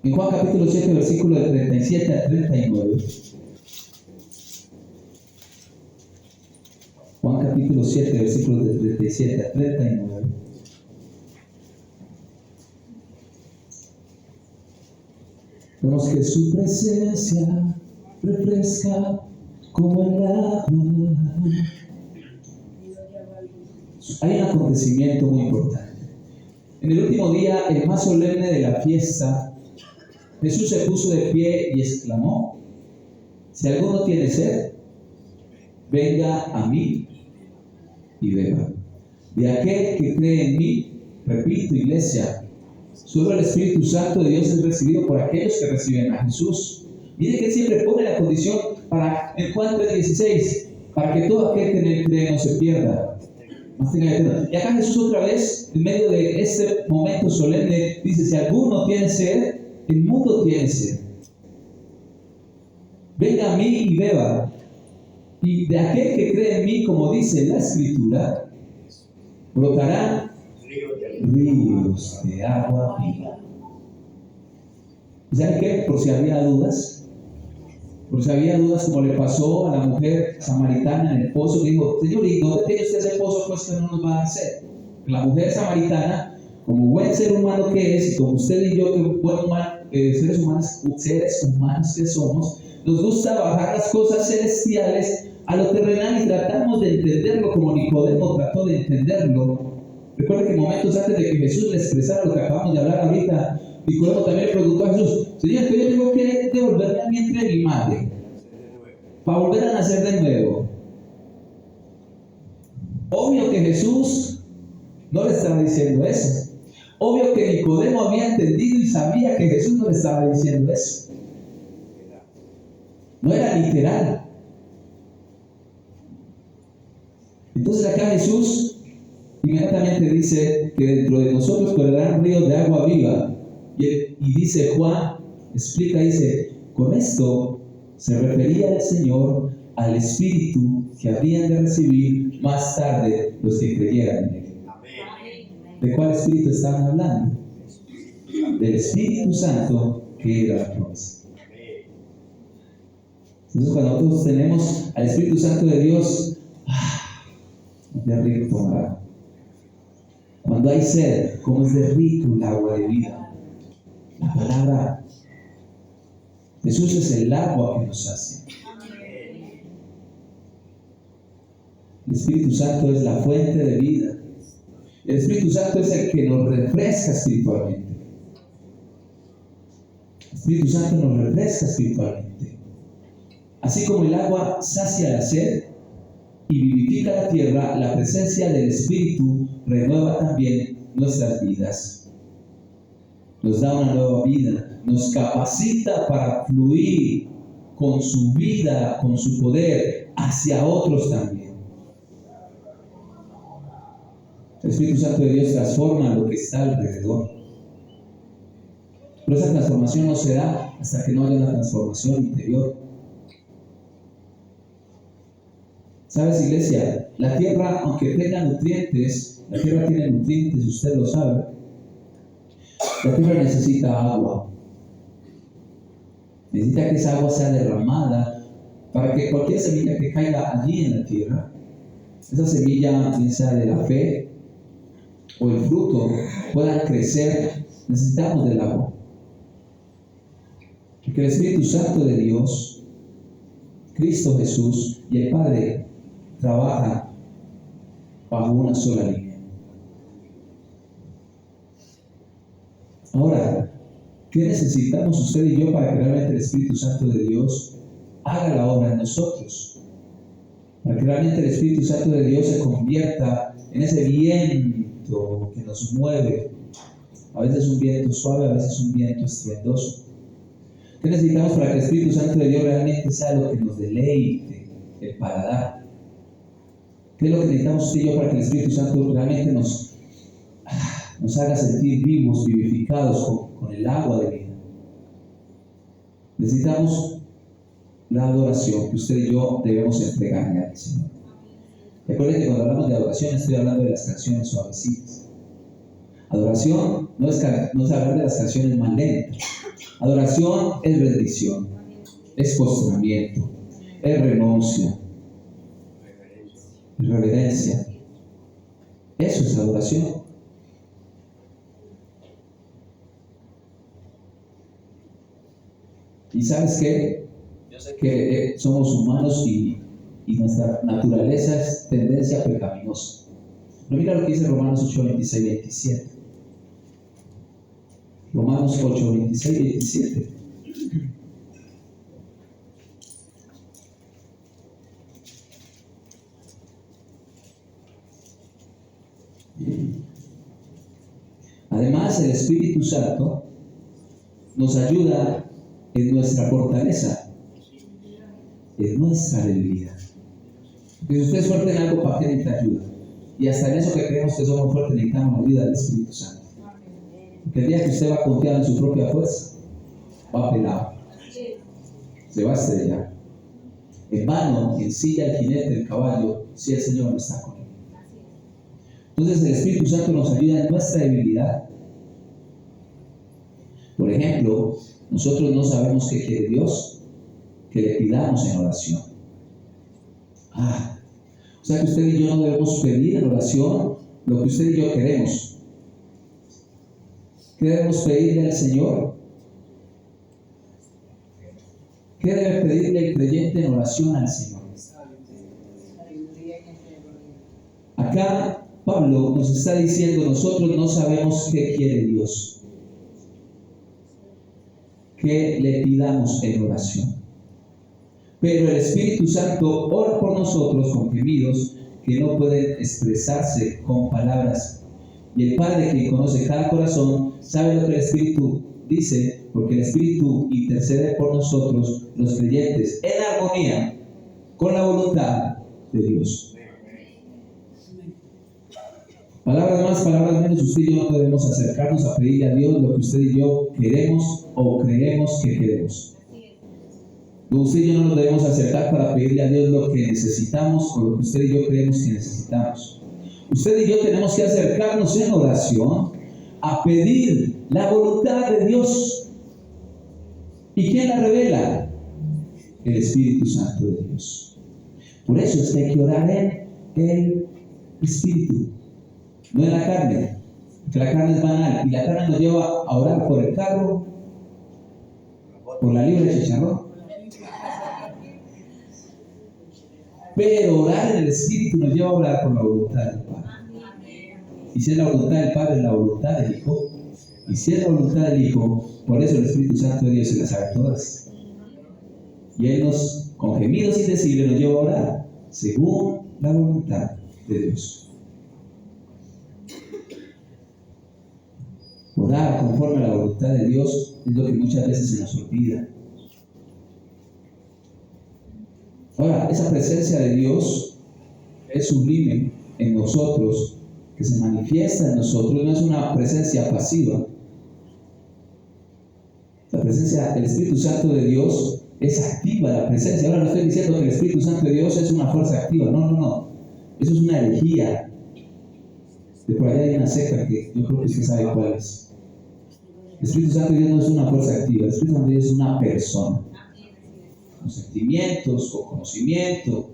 En Juan capítulo 7, versículo de 37 a 39. Juan capítulo 7, versículos de 37 a 39. Vemos que su presencia refresca como el agua. Hay un acontecimiento muy importante. En el último día, el más solemne de la fiesta, Jesús se puso de pie y exclamó: si alguno tiene sed, venga a mí y beba. De aquel que cree en mí, repito, iglesia, solo el Espíritu Santo de Dios es recibido por aquellos que reciben a Jesús. Mire que siempre pone la condición para, en Juan 3:16, para que todo aquel que en él cree no se pierda, mas tenga vida eterna. Y acá Jesús otra vez, en medio de este momento solemne, dice: si alguno tiene sed, el mundo tiene sed. Venga a mí y beba. Y de aquel que cree en mí, como dice la Escritura, brotarán ríos de agua viva. ¿Y sabe qué? Por si había dudas, como le pasó a la mujer samaritana en el pozo, que dijo: Señor, ¿y dónde tiene usted ese pozo? Pues que no nos va a hacer. La mujer samaritana, como buen ser humano que es, y como usted y yo, que seres humanos que somos, nos gusta bajar las cosas celestiales a lo terrenal y tratamos de entenderlo como Nicodemo trató de entenderlo. Recuerda que momentos antes de que Jesús le expresara lo que acabamos de hablar ahorita, Nicodemo también le preguntó a Jesús: Señor, ¿que yo tengo que devolverme al vientre de mi madre para volver a nacer de nuevo? Obvio que Jesús no le estaba diciendo eso. Obvio que Nicodemo había entendido y sabía que Jesús no le estaba diciendo eso. No era literal. Entonces acá Jesús inmediatamente dice que dentro de nosotros correrán ríos de agua viva. Y dice Juan, explica, dice: con esto se refería el Señor al Espíritu que habrían de recibir más tarde los que creyeran en Él. ¿De cuál Espíritu estaban hablando? Del Espíritu Santo, que era la promesa. Entonces, cuando nosotros tenemos al Espíritu Santo de Dios, de rico tomar agua. Cuando hay sed, como es de rico el agua de vida. La palabra, Jesús es el agua que nos hace. El Espíritu Santo es la fuente de vida. El Espíritu Santo es el que nos refresca espiritualmente. El Espíritu Santo nos refresca espiritualmente. Así como el agua sacia la sed y vivifica la tierra, la presencia del Espíritu renueva también nuestras vidas. Nos da una nueva vida, nos capacita para fluir con su vida, con su poder, hacia otros también. El Espíritu Santo de Dios transforma lo que está alrededor. Pero esa transformación no se da hasta que no haya una transformación interior. ¿Sabes, iglesia? La tierra, aunque tenga nutrientes, la tierra tiene nutrientes, usted lo sabe. La tierra necesita agua. Necesita que esa agua sea derramada para que cualquier semilla que caiga allí en la tierra, esa semilla, bien sea de la fe o el fruto, pueda crecer. Necesitamos del agua. Porque el Espíritu Santo de Dios, Cristo Jesús y el Padre trabajan bajo una sola línea. Ahora, ¿qué necesitamos usted y yo para que realmente el Espíritu Santo de Dios haga la obra en nosotros? Para que realmente el Espíritu Santo de Dios se convierta en ese viento que nos mueve. A veces un viento suave, a veces un viento estruendoso. ¿Qué necesitamos para que el Espíritu Santo de Dios realmente sea lo que nos deleite el paladar? ¿Qué es lo que necesitamos usted y yo para que el Espíritu Santo realmente nos haga sentir vivos, vivificados con el agua de vida? Necesitamos la adoración que usted y yo debemos entregarle al Señor. Recuerden que cuando hablamos de adoración estoy hablando de las canciones suavecitas. Adoración no es hablar de las canciones más lentas. Adoración es rendición, es postramiento, es renuncia, es reverencia. Eso es adoración. ¿Y sabes qué? Yo sé que somos humanos y nuestra naturaleza es tendencia pecaminosa. Pero mira lo que dice Romanos 8, 26, 27. Romanos 8, 26, 27. Además, el Espíritu Santo nos ayuda en nuestra fortaleza, en nuestra debilidad. Porque si usted es fuerte en algo, ¿para qué necesita ayuda? Y hasta en eso que creemos que somos fuertes, necesitamos la ayuda del Espíritu Santo. Porque el día que usted va confiado en su propia fuerza, va pelado, se va a estrellar. En vano ensilla el jinete el caballo si el Señor no está con él. Entonces el Espíritu Santo nos ayuda en nuestra debilidad. Por ejemplo, nosotros no sabemos qué quiere Dios, que le pidamos en oración. O sea que usted y yo no debemos pedir en oración lo que usted y yo queremos. ¿Qué debemos pedirle al Señor? ¿Qué debe pedirle el creyente en oración al Señor? Acá Pablo nos está diciendo, nosotros no sabemos qué quiere Dios. Que le pidamos en oración. Pero el Espíritu Santo ora por nosotros con gemidos que no pueden expresarse con palabras. Y el Padre, que conoce cada corazón, sabe lo que el Espíritu dice, porque el Espíritu intercede por nosotros, los creyentes, en armonía con la voluntad de Dios. Palabras más, palabras menos, usted y yo no debemos acercarnos a pedirle a Dios lo que usted y yo queremos o creemos que queremos. Usted y yo no nos debemos acercar para pedirle a Dios lo que necesitamos o lo que usted y yo creemos que necesitamos. Usted y yo tenemos que acercarnos en oración a pedir la voluntad de Dios. ¿Y quién la revela? El Espíritu Santo de Dios. Por eso es que hay que orar en el Espíritu, no en la carne, porque la carne es banal y la carne nos lleva a orar por el carro, por la libra de chicharrón. Pero orar en el Espíritu nos lleva a orar por la voluntad del Padre. Y si es la voluntad del Padre, es la voluntad del Hijo. Y si es la voluntad del Hijo, por eso el Espíritu Santo de Dios se las sabe todas. Y Él nos, con gemidos indecibles, nos lleva a orar según la voluntad de Dios. Orar conforme a la voluntad de Dios es lo que muchas veces se nos olvida. Ahora, esa presencia de Dios es sublime en nosotros, que se manifiesta en nosotros, no es una presencia pasiva. La presencia del Espíritu Santo de Dios es activa, la presencia. Ahora no estoy diciendo que el Espíritu Santo de Dios es una fuerza activa, no. Eso es una herejía. De por allá hay una secta que yo creo que usted sabe cuál es. El Espíritu Santo de Dios no es una fuerza activa, el Espíritu Santo de Dios es una persona. Con sentimientos, con conocimiento,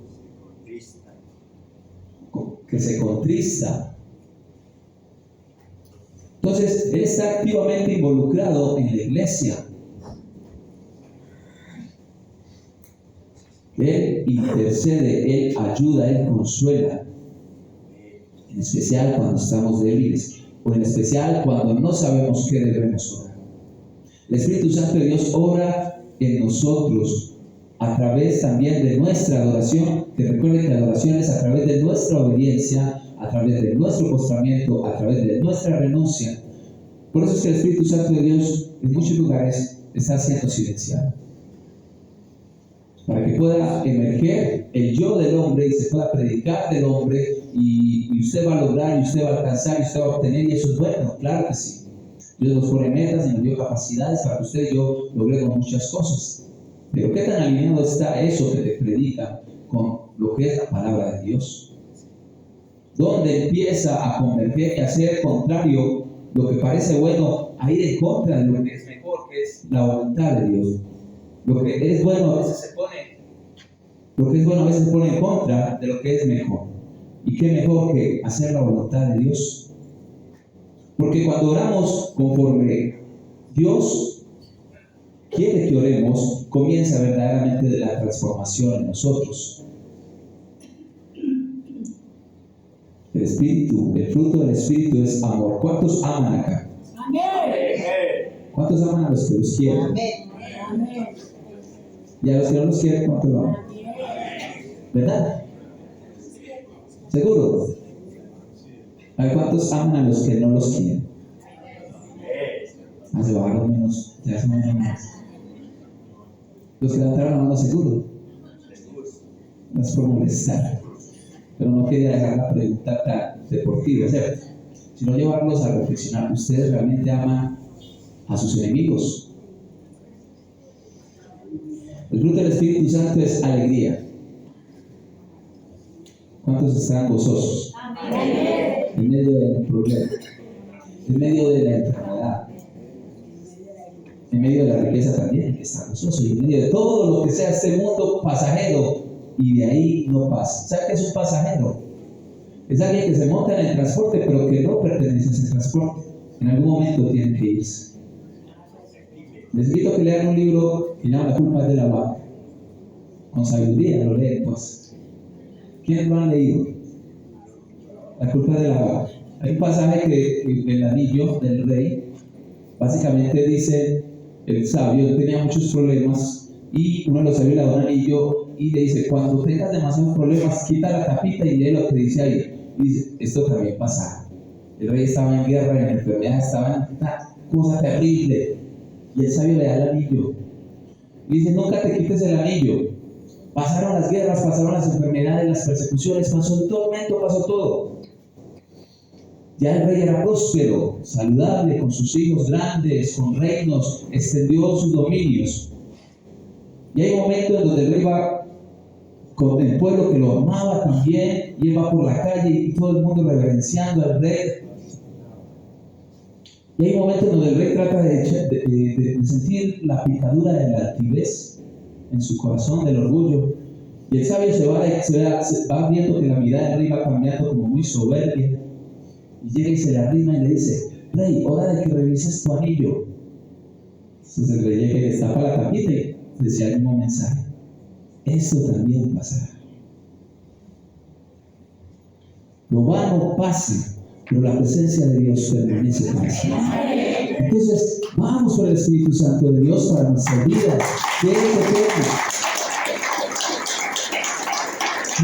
que se contrista. Entonces, Él está activamente involucrado en la iglesia. Él intercede, Él ayuda, Él consuela. En especial cuando estamos débiles, o en especial cuando no sabemos qué debemos orar. El Espíritu Santo de Dios obra en nosotros a través también de nuestra adoración, que recuerden que la adoración es a través de nuestra obediencia, a través de nuestro postramiento, a través de nuestra renuncia. Por eso es que el Espíritu Santo de Dios en muchos lugares está siendo silenciado, para que pueda emerger el yo del hombre y se pueda predicar del hombre, y usted va a lograr, y usted va a alcanzar, y usted va a obtener, y eso es bueno, claro que sí. Dios nos pone metas y nos dio capacidades para que usted y yo logremos muchas cosas. Pero ¿qué tan alineado está eso que te predica con lo que es la palabra de Dios? ¿Dónde empieza a converger y a ser contrario lo que parece bueno, a ir en contra de lo que es mejor, que es la voluntad de Dios? Lo que es bueno a veces se pone en contra de lo que es mejor. ¿Y qué mejor que hacer la voluntad de Dios? Porque cuando oramos conforme Dios quiere que oremos, comienza verdaderamente la transformación en nosotros. El Espíritu, el fruto del Espíritu es amor. ¿Cuántos aman acá? Amén. ¿Cuántos aman a los que los quieren? Amén. Y a los que no los quieren, ¿cuántos lo aman? ¿Verdad? ¿Seguro? A ver, ¿cuántos aman a los que no los quieren? Se bajaron menos, ya son menos. Los que levantaron la mano, seguro. No es por molestar, pero no quería dejar la pregunta tan deportiva, ¿cierto? Sino llevarlos a reflexionar. ¿Ustedes realmente aman a sus enemigos? El fruto del Espíritu Santo es alegría. ¿Cuántos están gozosos? Amén. En medio del problema, en medio de la enfermedad, en medio de la riqueza también, que está gozoso, y en medio de todo lo que sea este mundo pasajero, y de ahí no pasa. ¿Sabe qué es un pasajero? Es alguien que se monta en el transporte, pero que no pertenece a ese transporte. En algún momento tiene que irse. Les invito a que lean un libro que se llama La culpa de la vaca. Con sabiduría lo leen, pues. ¿Quiénes lo han leído? La culpa de la vaca. Hay un pasaje que el anillo del rey básicamente dice: el sabio tenía muchos problemas y uno de los sabios le da un anillo y le dice: cuando tengas demasiados problemas, quita la tapita y lee lo que dice ahí. Y dice: esto también pasa. El rey estaba en guerra, en enfermedad, estaba en una cosa terrible, y el sabio le da el anillo y dice: nunca te quites el anillo. Pasaron las guerras, pasaron las enfermedades, las persecuciones, pasó el tormento, pasó todo. Ya el rey era próspero, saludable, con sus hijos grandes, con reinos, extendió sus dominios. Y hay momentos en donde el rey va con el pueblo que lo amaba también, y él va por la calle y todo el mundo reverenciando al rey. Y hay momentos en donde el rey trata de sentir la picadura de la altivez en su corazón, del orgullo. Y el sabio se va viendo que la mirada del rey va cambiando como muy soberbia. Y llega y se le arrima y le dice: rey, hora de que revises tu anillo. Entonces el rey llega y destapa la tapita y decía el mismo mensaje: esto también pasará. Lo vano pasa, pero la presencia de Dios permanece para siempre. Entonces, vamos por el Espíritu Santo de Dios para nuestras vidas. ¿Qué es lo que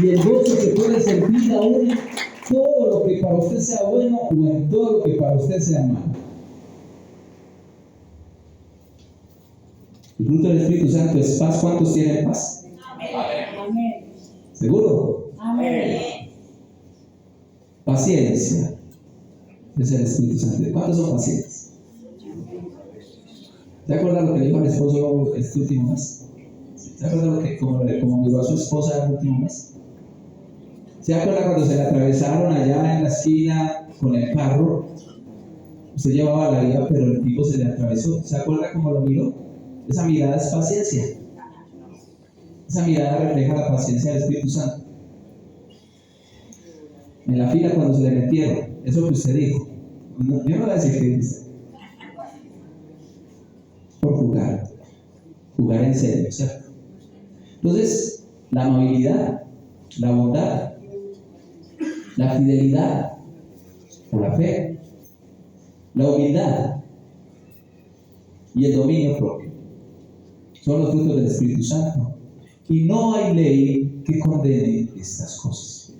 y el gozo que puede sentir aún en todo lo que para usted sea bueno o en todo lo que para usted sea malo. El fruto del Espíritu Santo es paz. ¿Cuántos tienen paz? Amén. ¿Seguro? Amén. Paciencia es el Espíritu Santo. ¿Cuántos son pacientes? ¿Se acuerdan lo que le dijo al esposo este último mes? ¿Se acuerdan lo que como miró a su esposa el último mes? ¿Se acuerdan cuando se le atravesaron allá en la esquina con el carro? Usted llevaba la vida, pero el tipo se le atravesó. ¿Se acuerda cómo lo miró? Esa mirada es paciencia. Esa mirada refleja la paciencia del Espíritu Santo. En la fila cuando se le metieron, eso que usted dijo. No, yo no voy a decir que dice. Por jugar en serio, ¿cierto? Entonces, la amabilidad, la bondad, la fidelidad o la fe, la humildad y el dominio propio son los frutos del Espíritu Santo. Y no hay ley que condene estas cosas.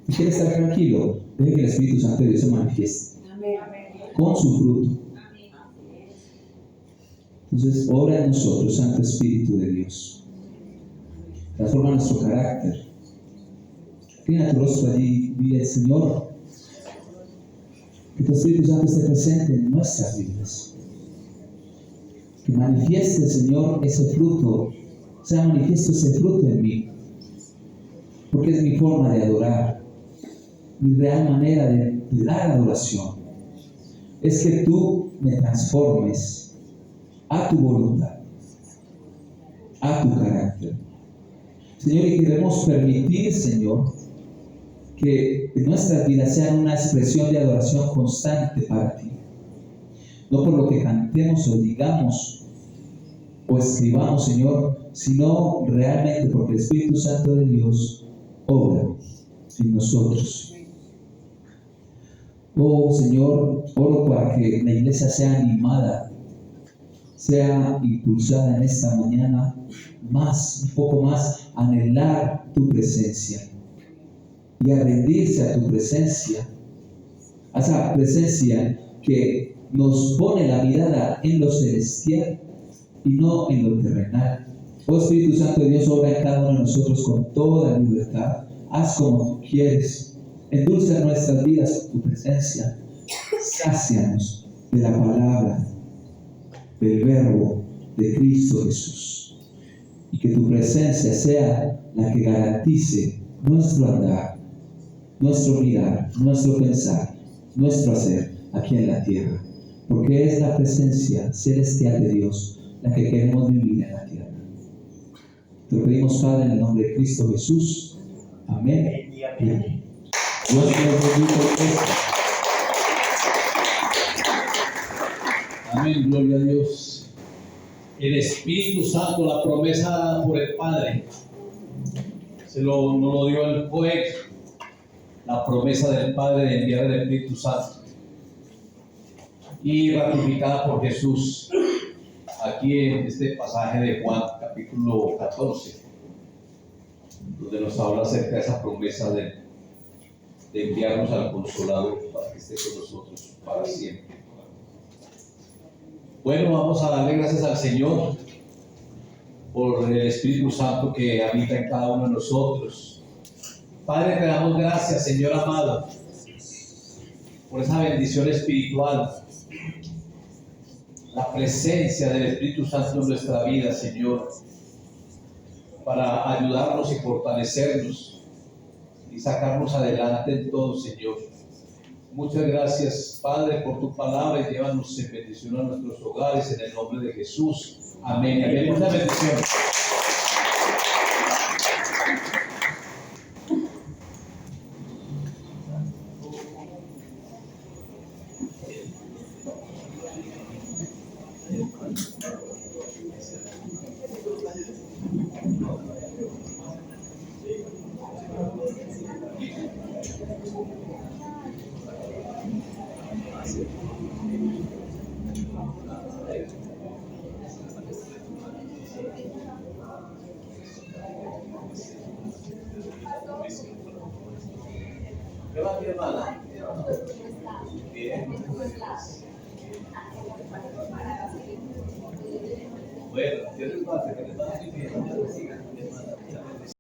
Si quiere estar tranquilo, deje que el Espíritu Santo de Dios se manifieste con su fruto. Entonces, obra en nosotros, Santo Espíritu de Dios. Transforma nuestro carácter. Inclina tu rostro allí, dile, Señor, que tu Espíritu Santo esté presente en nuestras vidas. Que manifieste, Señor, ese fruto, sea manifiesto ese fruto en mí. Porque es mi forma de adorar, mi real manera de dar adoración. Es que tú me transformes a tu voluntad, a tu carácter. Señor, y queremos permitir, Señor, que nuestras vidas sean una expresión de adoración constante para ti. No por lo que cantemos o digamos o escribamos, Señor, sino realmente porque el Espíritu Santo de Dios obra en nosotros. Oh, Señor, oro para que la iglesia sea animada, sea impulsada en esta mañana un poco más, a anhelar tu presencia y a rendirse a tu presencia, a esa presencia que nos pone la mirada en lo celestial y no en lo terrenal. Oh Espíritu Santo de Dios, obra en cada uno de nosotros con toda libertad. Haz como tú quieres. Endulza nuestras vidas con tu presencia. Sácianos de la palabra, del verbo de Cristo Jesús. Y que tu presencia sea la que garantice nuestro andar, nuestro mirar, nuestro pensar, nuestro hacer aquí en la tierra. Porque es la presencia celestial de Dios la que queremos vivir en la tierra. Te lo pedimos, Padre, en el nombre de Cristo Jesús. Amén. Amén. Dios te bendiga. Amén, gloria a Dios. El Espíritu Santo, la promesa dada por el Padre, nos lo dio el poeta, la promesa del Padre de enviar el Espíritu Santo, y ratificada por Jesús, aquí en este pasaje de Juan, capítulo 14, donde nos habla acerca de esa promesa de enviarnos al Consolador para que esté con nosotros para siempre. Bueno, vamos a darle gracias al Señor por el Espíritu Santo que habita en cada uno de nosotros. Padre, te damos gracias, Señor amado, por esa bendición espiritual, la presencia del Espíritu Santo en nuestra vida, Señor, para ayudarnos y fortalecernos y sacarnos adelante en todo, Señor. Muchas gracias, Padre, por tu palabra, y llévanos en bendición a nuestros hogares en el nombre de Jesús. Amén. Amén. Muchas bendiciones. bendición. ¿Qué va, mi hermana? Bien. Bueno, Dios les guarde, que les vaya muy bien.